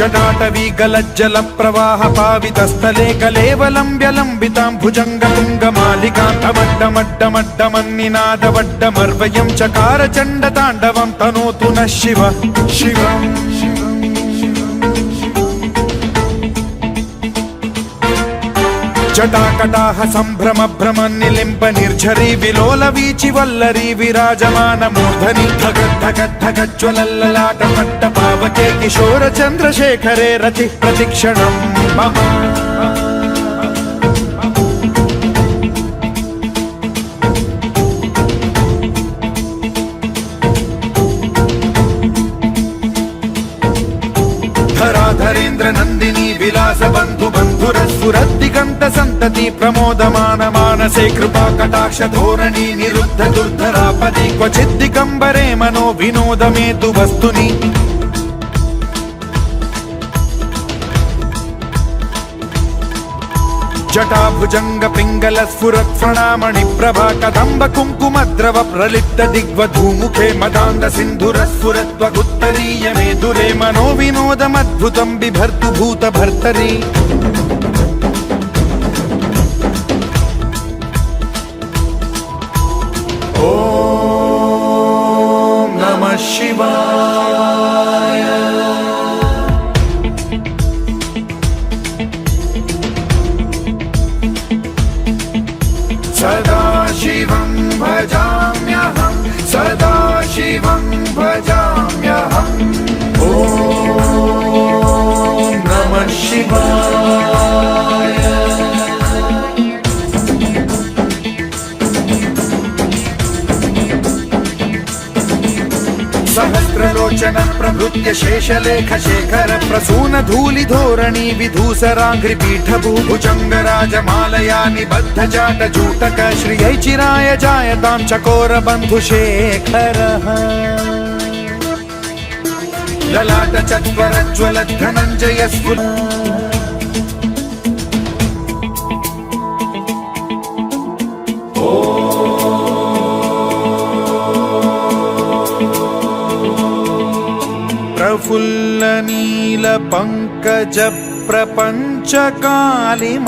जटाटवी गलज्जल प्रवाह पावितस्थले कलेवलम्ब्य लम्बितां भुजङ्गतुङ्गमालिकान्तमड्डमड्डमड्डमन्निनादवड्डमर्वयं चकार चण्डताण्डवं तनोतु नः शिव शिवम् जटाकटाह सम्भ्रम भ्रम निलिम्ब निर्झरी विलोल वीचि वल्लरी विराजमान मूर्धनि धगद्धगद्धगज्ज्वलल्ललाट पट्ट पावके किशोर चन्द्रशेखरे रति प्रतिक्षणं मम धराधरेन्द्र नन्दिनी विलास बन्धु बन्धुरस्फुरद्दिगन्त सन्तति प्रमोदमान मानसे कृपा कटाक्ष धोरणी निरुद्ध दुर्धरापदि क्वचिद्दिगम्बरे मनो विनोदमेतु वस्तुनि जटाभुजंग पिंगल स्फुरत् प्रणामणि प्रभा कदम्ब कुङ्कुमद्रव प्रलिप्त दिग्वधूमुखे मदान्द सिन्धुर स्फुरत्वगुत्तरीय मेदुरे मनो विनोदमद्भुतं बिभर्तु भूत भर्तरि ॐ नमः शिवाय सदा शिवं भजाम्यहं सदा शिवं भजाम्यहम् ॐ नमः शिवाय सहस्रलोचन प्रभृत्य शेषलेख शेखर प्रसून धूलि धोरणी विधूसराघ्रि पीठभूभुजंग राजमालया निबद्ध जाट जूटक श्रियै चिराय जायतां चकोर बन्धुशेखरः ललाट चत्वरज्ज्वल धनञ्जय स्फुर प्रफुल्ल नील पंकज प्रपंच कालिम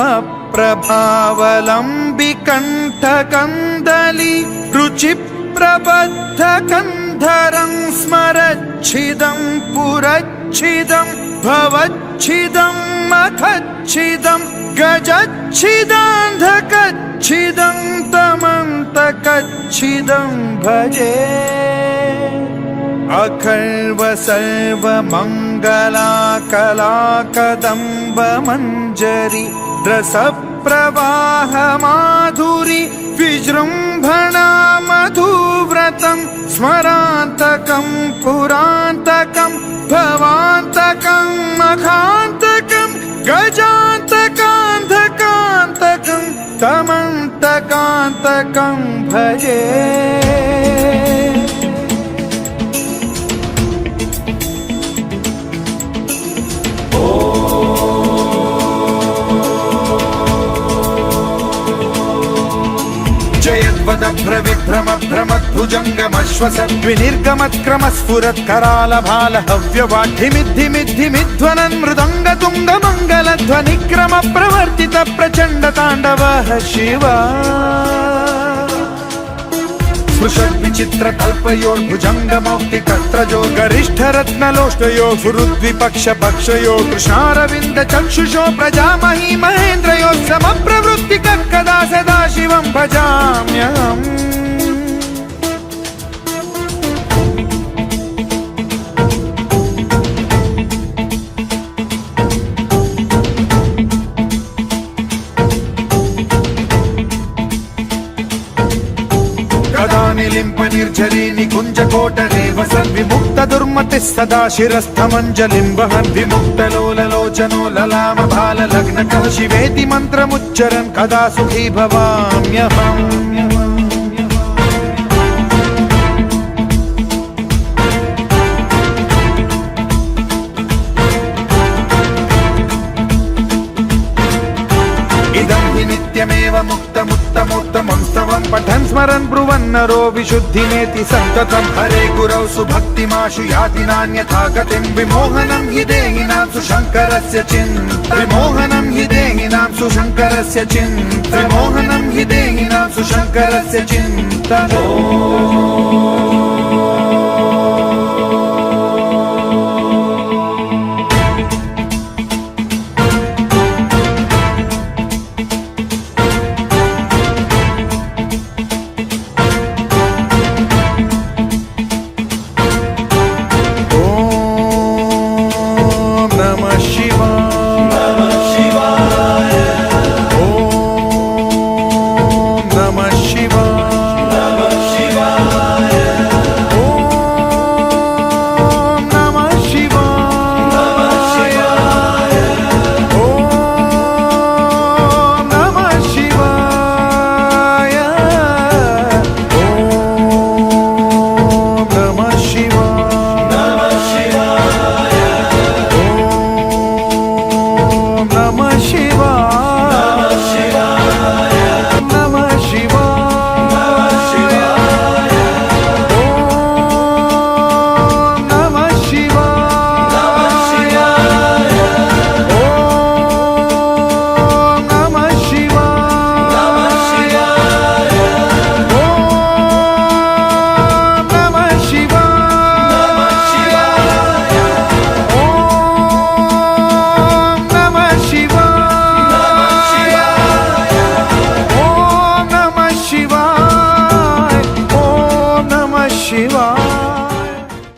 प्रभावलंबि कंठ कंदली रुचि प्रबद्ध कंधरं स्मरच्छिदं पुरच्छिदं भवच्छिदं मखच्छिदं गजच्छिदान्धकच्छिदं तमन्तकच्छिदं भजे अखर्व सर्व मंगला कला कदम्ब मंजरी रस प्रवाह माधुरी विजृंभणा मधुव्रतं स्मरान्तकं पुरान्तकं भवान्तकं मखान्तकं गजान्तकान्धकान्तकं तमन्तकान्तकं भजे जयद्वदभ्रविभ्रम भ्रमद्भुजङ्गमश्वसद्विनिर्गमत्क्रम स्फुरत्कराल भाल हव्यवाढ्यमिद्धिमिद्धिमिध्वनन् मृदङ्ग तुङ्ग मङ्गलध्वनिक्रम प्रवर्तित प्रचण्ड ताण्डवः शिवा स्पृशद्विचित्र कल्पयोर्भुजङ्ग मौक्तिकस्त्रजो गरिष्ठ रत्नलोष्टयो गुरुद्विपक्ष पक्षयो कृष्णारविन्द चक्षुषो प्रजामही महेन्द्रयो समप्रवृत्तिकः कदा सदा शिवं भजाम्यहम् निलिम्प निर्झरी निकुंज कोटरे वसन् विमुक्त दुर्मतिः सदा शिरस्थमञ्जलिं वहन् विमुक्त लोललोचनो ललाम भाल लग्नकः शिवेति मन्त्रमुच्चरन् कदा सुखी भवाम्यहम् नित्यमेव मुक्तमुत्तमोत्तमं स्तवं पठन् स्मरन् ब्रुवन् पुनरो विशुद्धिमेति सन्ततं हरे गुरौ सुभक्तिमाशु याति नान्यथा गतिं विमोहनं हि देहिनां सुशङ्करस्य विमोहनं हि देहिनां सुशङ्करस्य विमोहनं हि देहिनां सुशङ्करस्य चिन्तनम्